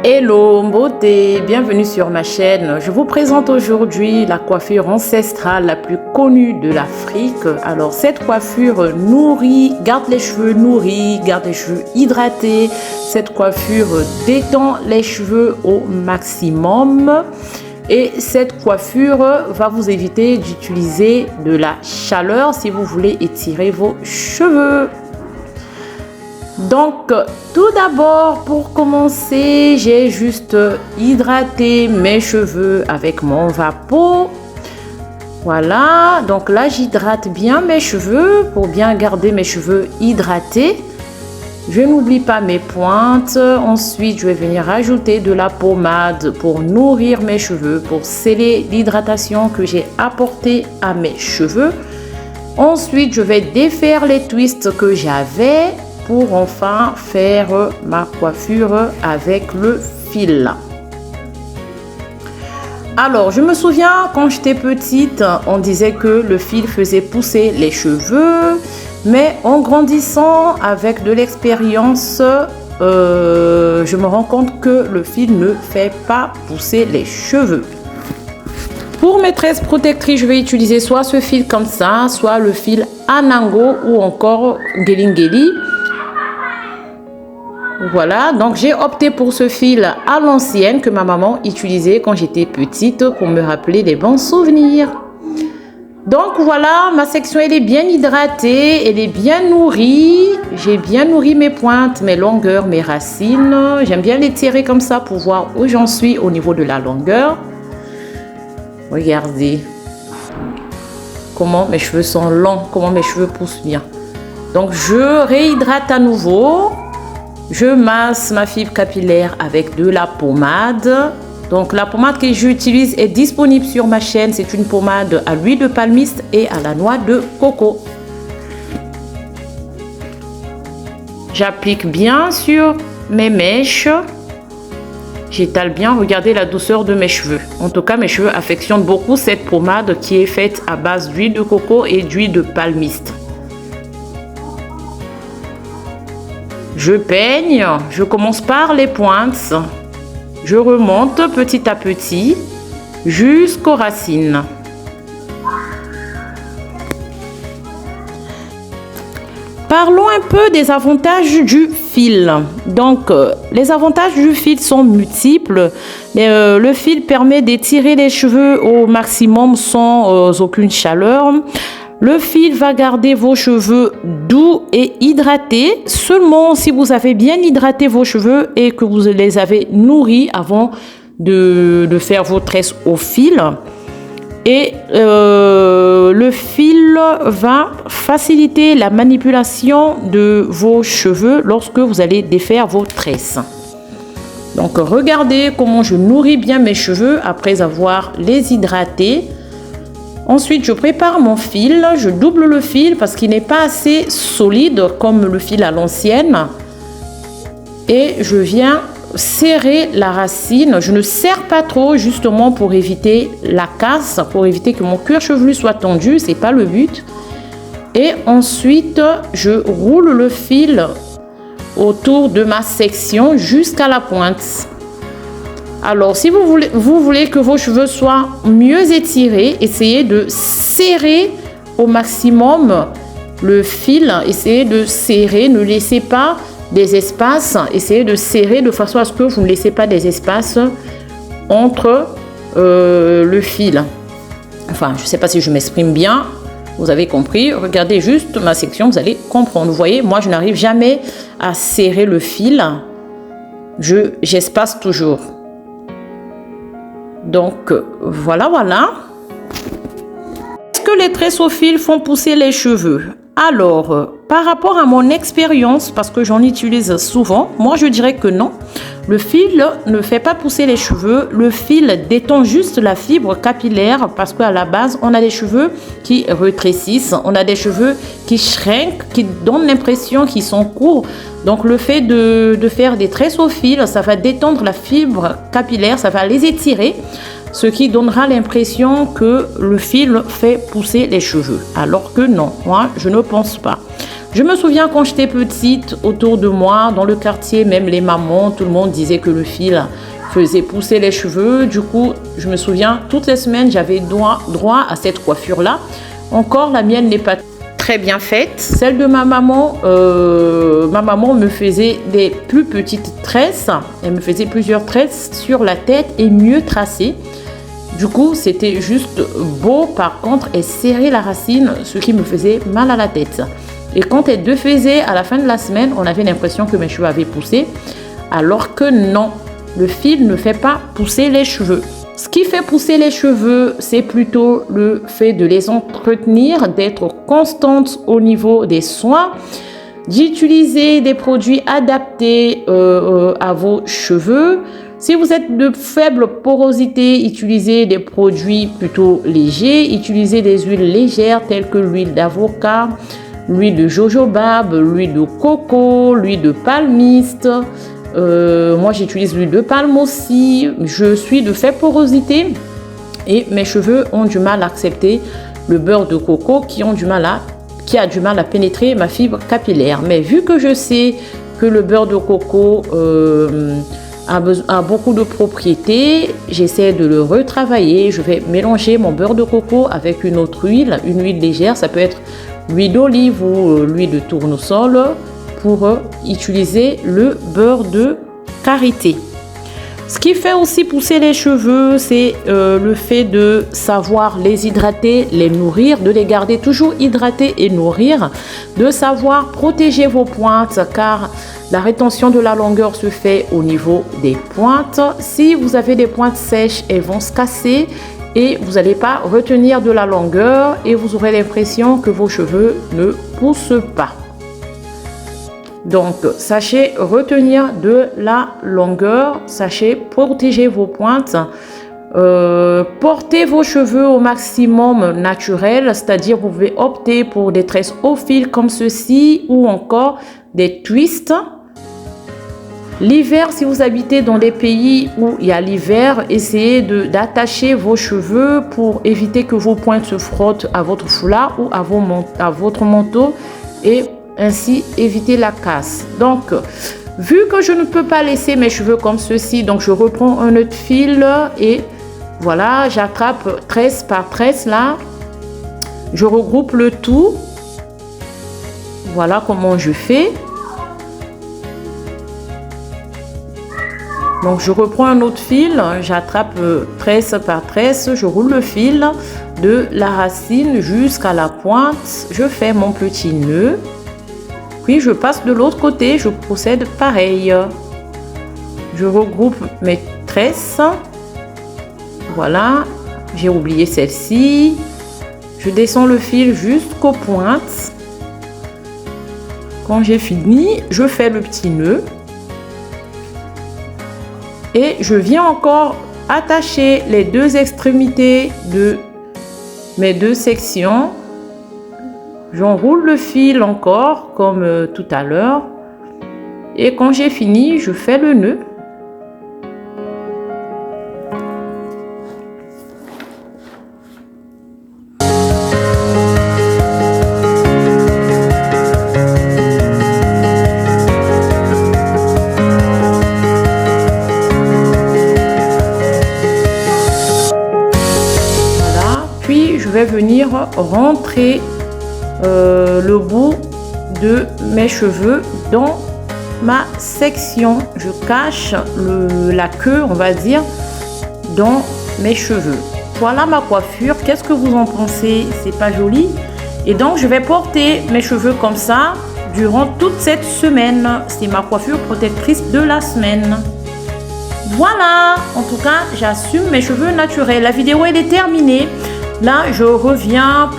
Hello beauté, bienvenue sur ma chaîne. Je vous présente aujourd'hui la coiffure ancestrale la plus connue de l'Afrique. Alors cette coiffure nourrit, garde les cheveux nourris, garde les cheveux hydratés. Cette coiffure détend les cheveux au maximum. Et cette coiffure va vous éviter d'utiliser de la chaleur si vous voulez étirer vos cheveux. Donc, tout d'abord, pour commencer, j'ai juste hydraté mes cheveux avec mon Vapo. Voilà, donc là, j'hydrate bien mes cheveux pour bien garder mes cheveux hydratés. Je n'oublie pas mes pointes. Ensuite, je vais venir ajouter de la pommade pour nourrir mes cheveux, pour sceller l'hydratation que j'ai apportée à mes cheveux. Ensuite, je vais défaire les twists que j'avais pour enfin faire ma coiffure avec le fil. Alors, je me souviens quand j'étais petite, on disait que le fil faisait pousser les cheveux, mais en grandissant avec de l'expérience, je me rends compte que le fil ne fait pas pousser les cheveux. Pour mes tresses protectrices, je vais utiliser soit ce fil comme ça, soit le fil Anango ou encore Gelingeli. Voilà, donc j'ai opté pour ce fil à l'ancienne que ma maman utilisait quand j'étais petite pour me rappeler des bons souvenirs. Donc voilà, ma section elle est bien hydratée, elle est bien nourrie. J'ai bien nourri mes pointes, mes longueurs, mes racines. J'aime bien les tirer comme ça pour voir où j'en suis au niveau de la longueur. Regardez comment mes cheveux sont longs, comment mes cheveux poussent bien. Donc je réhydrate à nouveau. Je masse ma fibre capillaire avec de la pommade. Donc la pommade que j'utilise est disponible sur ma chaîne. C'est une pommade à l'huile de palmiste et à la noix de coco. J'applique bien sur mes mèches. J'étale bien, regardez la douceur de mes cheveux. En tout cas, mes cheveux affectionnent beaucoup cette pommade qui est faite à base d'huile de coco et d'huile de palmiste. Je peigne, je commence par les pointes, je remonte petit à petit jusqu'aux racines. Parlons un peu des avantages du fil. Donc, les avantages du fil sont multiples. Le fil permet d'étirer les cheveux au maximum sans aucune chaleur. Le fil va garder vos cheveux doux et hydratés seulement si vous avez bien hydraté vos cheveux et que vous les avez nourris avant de faire vos tresses au fil. Et le fil va faciliter la manipulation de vos cheveux lorsque vous allez défaire vos tresses. Donc regardez comment je nourris bien mes cheveux après avoir les hydratés. Ensuite, je prépare mon fil, je double le fil parce qu'il n'est pas assez solide comme le fil à l'ancienne. Et je viens serrer la racine. Je ne serre pas trop justement pour éviter la casse, pour éviter que mon cuir chevelu soit tendu, c'est pas le but. Et ensuite, je roule le fil autour de ma section jusqu'à la pointe. Alors, si vous voulez que vos cheveux soient mieux étirés, essayez de serrer au maximum le fil. Essayez de serrer, ne laissez pas des espaces. Essayez de serrer de façon à ce que vous ne laissez pas des espaces entre le fil. Enfin, je ne sais pas si je m'exprime bien. Vous avez compris. Regardez juste ma section, vous allez comprendre. Vous voyez, moi, je n'arrive jamais à serrer le fil. J'espace toujours. Donc, voilà. Est-ce que les tresses au fil font pousser les cheveux? Alors, par rapport à mon expérience, parce que j'en utilise souvent, moi je dirais que non. Le fil ne fait pas pousser les cheveux. Le fil détend juste la fibre capillaire parce qu'à la base, on a des cheveux qui rétrécissent. On a des cheveux qui shrinkent, qui donnent l'impression qu'ils sont courts. Donc, le fait de faire des tresses au fil, ça va détendre la fibre capillaire, ça va les étirer. Ce qui donnera l'impression que le fil fait pousser les cheveux. Alors que non, moi, je ne pense pas. Je me souviens quand j'étais petite, autour de moi, dans le quartier, même les mamans, tout le monde disait que le fil faisait pousser les cheveux. Du coup, je me souviens, toutes les semaines, j'avais droit à cette coiffure-là. Encore, la mienne n'est pas très bien faite. Celle de ma maman me faisait des plus petites tresses. Elle me faisait plusieurs tresses sur la tête et mieux tracées. Du coup, c'était juste beau. Par contre, elle serrait la racine, ce qui me faisait mal à la tête. Et quand elle défaisait à la fin de la semaine, on avait l'impression que mes cheveux avaient poussé. Alors que non, le fil ne fait pas pousser les cheveux. Ce qui fait pousser les cheveux, c'est plutôt le fait de les entretenir, d'être constante au niveau des soins, d'utiliser des produits adaptés à vos cheveux. Si vous êtes de faible porosité, utilisez des produits plutôt légers. Utilisez des huiles légères telles que l'huile d'avocat, l'huile de jojobab, l'huile de coco, l'huile de palmiste. Moi, j'utilise l'huile de palme aussi. Je suis de faible porosité et mes cheveux ont du mal à accepter le beurre de coco qui a du mal à pénétrer ma fibre capillaire. Mais vu que je sais que le beurre de coco a beaucoup de propriétés, j'essaie de le retravailler. Je vais mélanger mon beurre de coco avec une autre huile, une huile légère. Ça peut être l'huile d'olive ou l'huile de tournesol pour utiliser le beurre de karité. Ce qui fait aussi pousser les cheveux, c'est le fait de savoir les hydrater, les nourrir, de les garder toujours hydratés et nourrir, de savoir protéger vos pointes car la rétention de la longueur se fait au niveau des pointes. Si vous avez des pointes sèches, elles vont se casser et vous n'allez pas retenir de la longueur et vous aurez l'impression que vos cheveux ne poussent pas. Donc, sachez retenir de la longueur, sachez protéger vos pointes, portez vos cheveux au maximum naturel, c'est-à-dire vous pouvez opter pour des tresses au fil comme ceci ou encore des twists. L'hiver, si vous habitez dans des pays où il y a l'hiver, essayez d'attacher vos cheveux pour éviter que vos pointes se frottent à votre foulard ou à votre manteau et ainsi éviter la casse. Donc, vu que je ne peux pas laisser mes cheveux comme ceci, donc je reprends un autre fil et voilà, j'attrape tresse par tresse là. Je regroupe le tout. Voilà comment je fais. Donc, je reprends un autre fil, j'attrape tresse par tresse, je roule le fil de la racine jusqu'à la pointe. Je fais mon petit nœud. Puis je passe de l'autre côté, je procède pareil. Je regroupe mes tresses. Voilà, j'ai oublié celle-ci. Je descends le fil jusqu'aux pointes. Quand j'ai fini, je fais le petit nœud. Et je viens encore attacher les deux extrémités de mes deux sections. J'enroule le fil encore comme tout à l'heure. Et quand j'ai fini, je fais le nœud. Voilà. Puis je vais venir rentrer le bout de mes cheveux dans ma section. Je cache la queue, on va dire, dans mes cheveux. Voilà ma coiffure. Qu'est-ce que vous en pensez? C'est pas joli? Et donc, je vais porter mes cheveux comme ça durant toute cette semaine. C'est ma coiffure protectrice de la semaine. Voilà, en tout cas, j'assume mes cheveux naturels. La vidéo, elle est terminée. Là, je reviens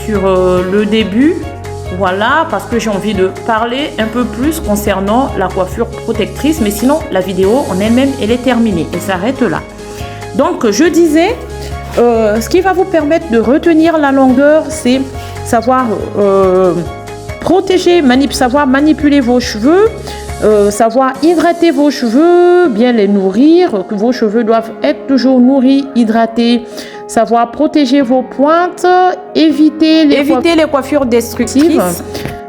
sur le début, voilà, parce que j'ai envie de parler un peu plus concernant la coiffure protectrice. Mais sinon, la vidéo en elle-même, elle est terminée. Elle s'arrête là. Donc, je disais, ce qui va vous permettre de retenir la longueur, c'est savoir protéger, savoir manipuler vos cheveux, savoir hydrater vos cheveux, bien les nourrir, que vos cheveux doivent être toujours nourris, hydratés. Savoir protéger vos pointes, éviter les coiffures destructives.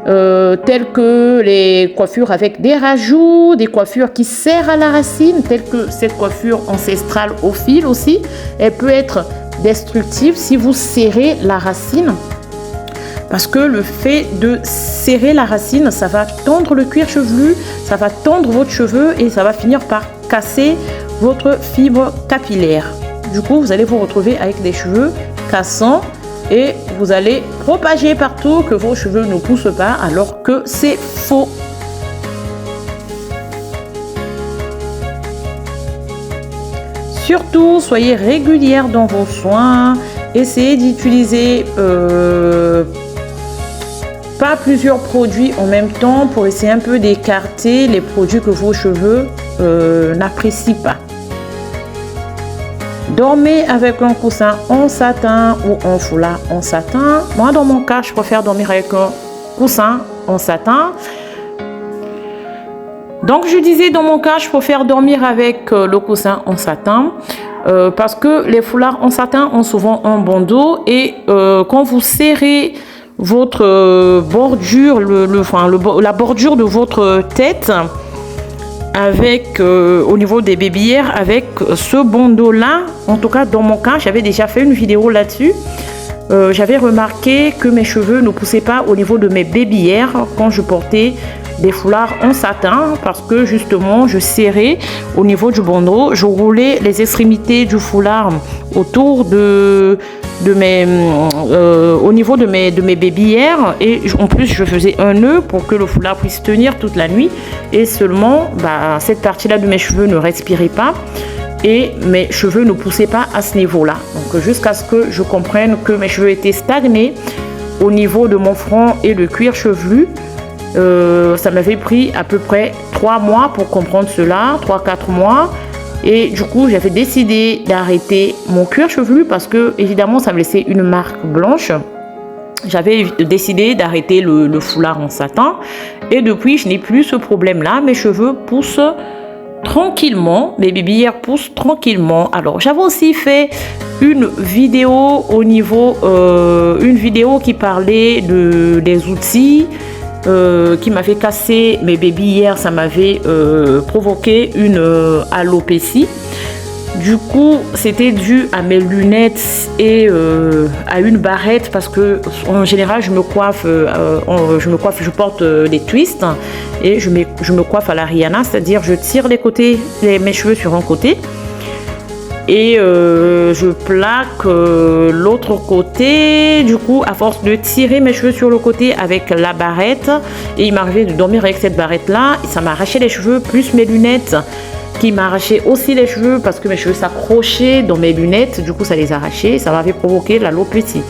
telles que les coiffures avec des rajouts, des coiffures qui serrent à la racine, telles que cette coiffure ancestrale au fil aussi. Elle peut être destructive si vous serrez la racine, parce que le fait de serrer la racine, ça va tendre le cuir chevelu, ça va tendre votre cheveu et ça va finir par casser votre fibre capillaire. Du coup, vous allez vous retrouver avec des cheveux cassants et vous allez propager partout que vos cheveux ne poussent pas, alors que c'est faux. Surtout, soyez régulière dans vos soins. Essayez d'utiliser pas plusieurs produits en même temps pour essayer un peu d'écarter les produits que vos cheveux n'apprécient pas. Dormez avec un coussin en satin ou un foulard en satin. Moi, dans mon cas, je préfère dormir avec un coussin en satin. Donc, je disais, dans mon cas, je préfère dormir avec le coussin en satin parce que les foulards en satin ont souvent un bandeau et quand vous serrez votre bordure, la bordure de votre tête, avec au niveau des bébillères, avec ce bandeau là, en tout cas dans mon cas, j'avais déjà fait une vidéo là-dessus. J'avais remarqué que mes cheveux ne poussaient pas au niveau de mes bébillères quand je portais des foulards en satin, parce que justement je serrais au niveau du bandeau, je roulais les extrémités du foulard autour au niveau de mes bébillères, et en plus je faisais un nœud pour que le foulard puisse tenir toute la nuit, et seulement cette partie là de mes cheveux ne respirait pas et mes cheveux ne poussaient pas à ce niveau là. Donc jusqu'à ce que je comprenne que mes cheveux étaient stagnés au niveau de mon front et le cuir chevelu. Ça m'avait pris à peu près 3 mois pour comprendre cela, 3-4 mois. Et du coup, j'avais décidé d'arrêter mon cuir chevelu parce que, évidemment, ça me laissait une marque blanche. J'avais décidé d'arrêter le foulard en satin. Et depuis, je n'ai plus ce problème-là. Mes cheveux poussent tranquillement. Mes bébillères poussent tranquillement. Alors, j'avais aussi fait une vidéo une vidéo qui parlait des outils qui m'avait cassé mes bébillères. Ça m'avait provoqué une alopécie. Du coup, c'était dû à mes lunettes et à une barrette, parce que en général, je porte des twists et je me coiffe à la Rihanna, c'est-à-dire je tire mes cheveux sur un côté et je plaque l'autre côté. Du coup, à force de tirer mes cheveux sur le côté avec la barrette, et il m'arrivait de dormir avec cette barrette là, ça m'arrachait les cheveux, plus mes lunettes qui m'arrachait aussi les cheveux parce que mes cheveux s'accrochaient dans mes lunettes. Du coup, ça les arrachait, ça m'avait provoqué l'alopécie.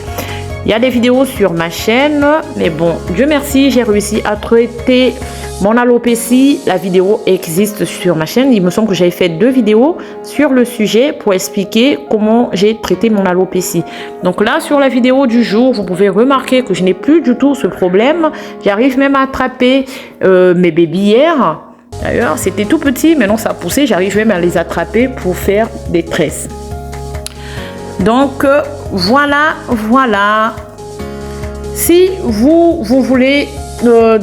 Il y a des vidéos sur ma chaîne, mais bon, Dieu merci, j'ai réussi à traiter mon alopécie. La vidéo existe sur ma chaîne. Il me semble que j'avais fait 2 vidéos sur le sujet pour expliquer comment j'ai traité mon alopécie. Donc là, sur la vidéo du jour, vous pouvez remarquer que je n'ai plus du tout ce problème. J'arrive même à attraper mes bébillères. D'ailleurs, c'était tout petit, maintenant ça a poussé. J'arrive même à les attraper pour faire des tresses. Donc, voilà. Si vous voulez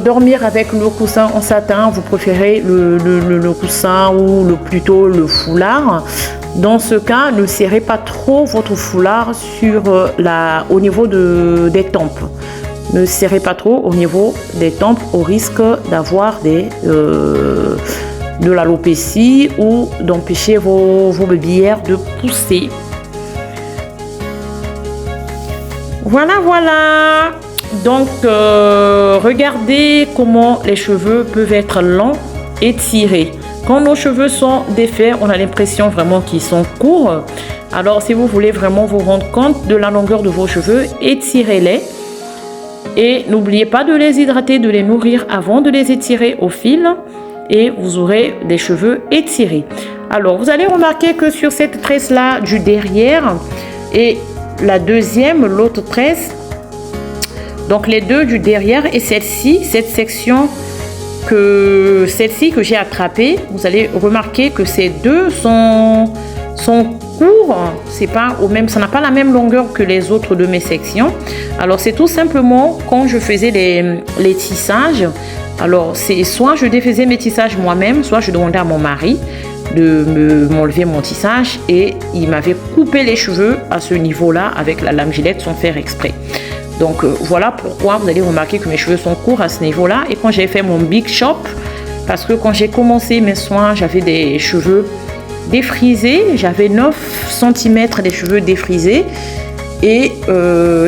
dormir avec le coussin en satin, vous préférez le coussin ou plutôt le foulard. Dans ce cas, ne serrez pas trop votre foulard au niveau des tempes. Ne serrez pas trop au niveau des tempes au risque d'avoir de l'alopécie ou d'empêcher vos bébillères de pousser. Voilà. Donc, regardez comment les cheveux peuvent être lents et tirés. Quand nos cheveux sont défaits, on a l'impression vraiment qu'ils sont courts. Alors, si vous voulez vraiment vous rendre compte de la longueur de vos cheveux, étirez-les. Et n'oubliez pas de les hydrater, de les nourrir avant de les étirer au fil. Et vous aurez des cheveux étirés. Alors, vous allez remarquer que sur cette tresse-là du derrière et la deuxième, l'autre tresse, donc les deux du derrière et celle-ci, celle-ci que j'ai attrapée, vous allez remarquer que ces deux sont court, c'est pas au même, ça n'a pas la même longueur que les autres de mes sections. Alors c'est tout simplement quand je faisais les tissages. Alors c'est soit je défaisais mes tissages moi-même, soit je demandais à mon mari de m'enlever mon tissage et il m'avait coupé les cheveux à ce niveau-là avec la lame Gillette sans faire exprès. Donc voilà pourquoi vous allez remarquer que mes cheveux sont courts à ce niveau-là. Et quand j'ai fait mon Big Shop, parce que quand j'ai commencé mes soins, j'avais des cheveux défrisés, j'avais 9 cm des cheveux défrisés et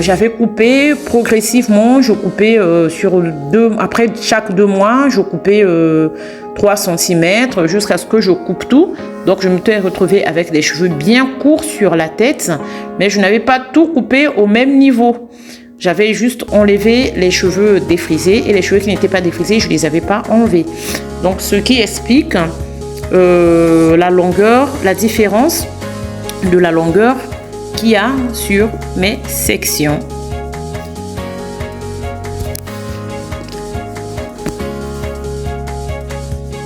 j'avais coupé progressivement, je coupais après chaque 2 mois, je coupais 3 cm jusqu'à ce que je coupe tout. Donc je me suis retrouvée avec des cheveux bien courts sur la tête, mais je n'avais pas tout coupé au même niveau. J'avais juste enlevé les cheveux défrisés et les cheveux qui n'étaient pas défrisés, je ne les avais pas enlevés. Donc ce qui explique la longueur, la différence de la longueur qu'il y a sur mes sections.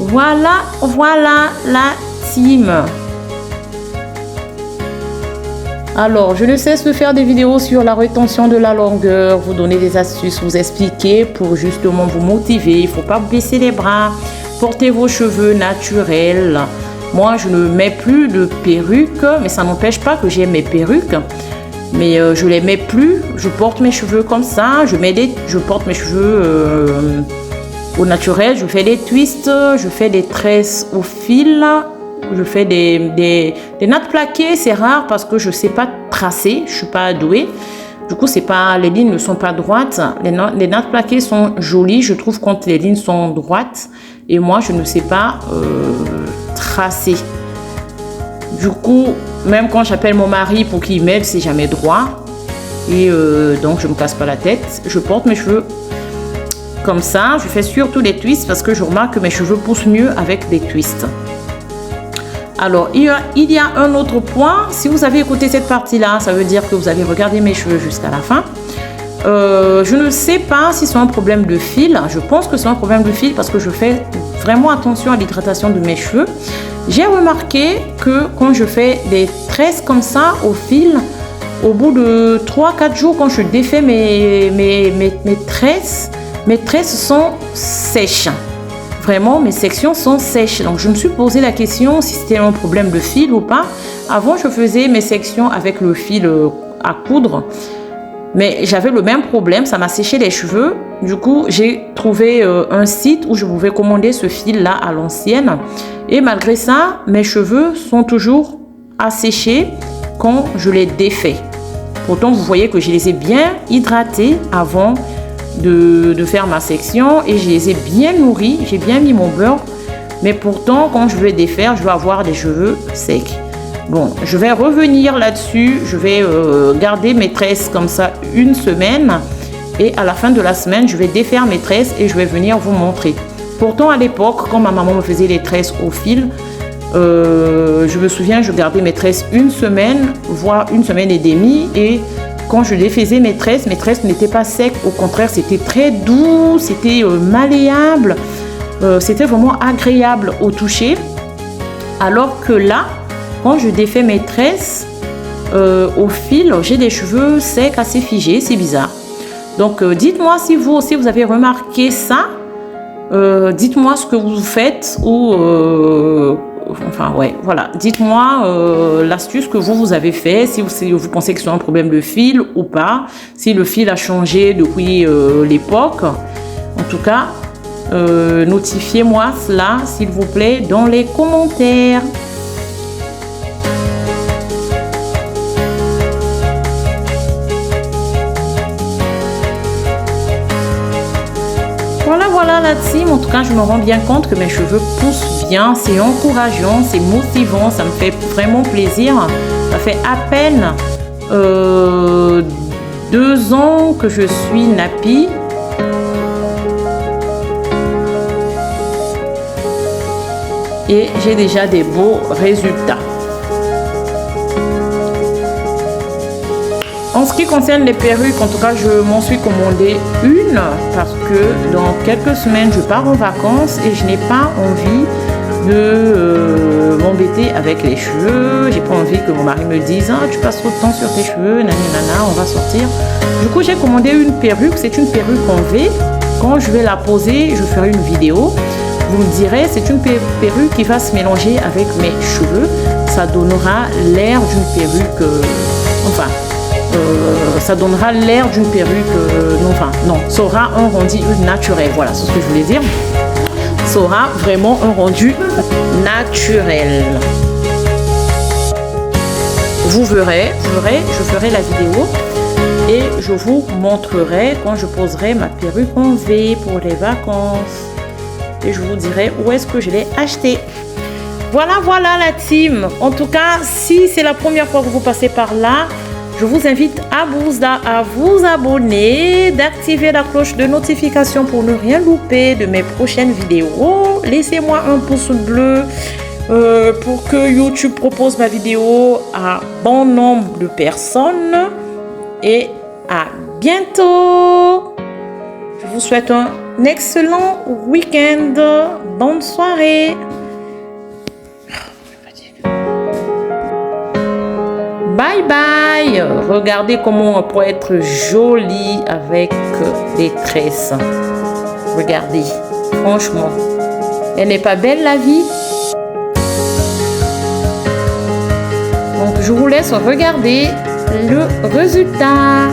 Voilà la team. Alors, je ne cesse de faire des vidéos sur la rétention de la longueur, vous donner des astuces, vous expliquer pour justement vous motiver. Il ne faut pas baisser les bras, porter vos cheveux naturels. Moi, je ne mets plus de perruque, mais ça n'empêche pas que j'aime mes perruques. Mais je les mets plus, je porte mes cheveux comme ça, je porte mes cheveux au naturel, je fais des twists, je fais des tresses au fil. Je fais des nattes plaquées, c'est rare parce que je ne sais pas tracer, je ne suis pas douée. Du coup, les lignes ne sont pas droites. Les nattes plaquées sont jolies, je trouve, quand les lignes sont droites. Et moi, je ne sais pas tracer. Du coup, même quand j'appelle mon mari pour qu'il m'aide, c'est jamais droit. Et donc, je ne me casse pas la tête. Je porte mes cheveux comme ça. Je fais surtout des twists parce que je remarque que mes cheveux poussent mieux avec des twists. Alors, il y a un autre point. Si vous avez écouté cette partie-là, ça veut dire que vous avez regardé mes cheveux jusqu'à la fin. Je ne sais pas si c'est un problème de fil. Je pense que c'est un problème de fil parce que je fais vraiment attention à l'hydratation de mes cheveux. J'ai remarqué que quand je fais des tresses comme ça au fil, au bout de 3-4 jours, quand je défais mes tresses sont sèches. Vraiment, mes sections sont sèches. Donc, je me suis posé la question si c'était un problème de fil ou pas. Avant, je faisais mes sections avec le fil à coudre. Mais j'avais le même problème, ça m'a séché les cheveux. Du coup, j'ai trouvé un site où je pouvais commander ce fil-là à l'ancienne. Et malgré ça, mes cheveux sont toujours asséchés quand je les défais. Pourtant, vous voyez que je les ai bien hydratés avant de faire ma section et je les ai bien nourris, j'ai bien mis mon beurre, mais pourtant quand je vais défaire, je vais avoir des cheveux secs. Bon, je vais revenir là-dessus, je vais garder mes tresses comme ça une semaine et à la fin de la semaine, je vais défaire mes tresses et je vais venir vous montrer. Pourtant à l'époque, quand ma maman me faisait les tresses au fil, je me souviens, je gardais mes tresses une semaine, voire une semaine et demie et quand je défaisais mes tresses n'étaient pas secs. Au contraire, c'était très doux, c'était malléable. C'était vraiment agréable au toucher. Alors que là, quand je défais mes tresses au fil, j'ai des cheveux secs, assez figés. C'est bizarre. Donc, dites-moi si vous aussi, vous avez remarqué ça. Dites-moi ce que vous faites ou... Enfin, ouais, voilà. Dites-moi l'astuce que vous avez fait, si vous pensez que c'est un problème de fil ou pas, si le fil a changé depuis l'époque. En tout cas, notifiez-moi cela, s'il vous plaît, dans les commentaires. Voilà la team. En tout cas, je me rends bien compte que mes cheveux poussent bien. C'est encourageant, c'est motivant, ça me fait vraiment plaisir. Ça fait à peine 2 ans que je suis nappie. Et j'ai déjà des beaux résultats. En ce qui concerne les perruques, en tout cas, je m'en suis commandé une parce que dans quelques semaines, je pars en vacances et je n'ai pas envie de m'embêter avec les cheveux. J'ai pas envie que mon mari me dise ah, tu passes trop de temps sur tes cheveux, nanana, on va sortir. Du coup, j'ai commandé une perruque. C'est une perruque en V. Quand je vais la poser, je ferai une vidéo. Vous me direz, c'est une perruque qui va se mélanger avec mes cheveux. Ça donnera l'air d'une perruque. Ça donnera l'air d'une perruque. Non, ça aura un rendu naturel. Voilà, c'est ce que je voulais dire. Ça aura vraiment un rendu naturel. Vous verrez, je ferai la vidéo et je vous montrerai quand je poserai ma perruque en V pour les vacances. Et je vous dirai où est-ce que je l'ai acheté. Voilà la team. En tout cas, si c'est la première fois que vous passez par là, je vous invite à vous abonner, d'activer la cloche de notification pour ne rien louper de mes prochaines vidéos. Laissez-moi un pouce bleu pour que YouTube propose ma vidéo à bon nombre de personnes. Et à bientôt. Je vous souhaite un excellent week-end. Bonne soirée. Bye bye. Regardez comment on peut être jolie avec des tresses. Regardez. Franchement. Elle n'est pas belle la vie? Donc je vous laisse regarder le résultat.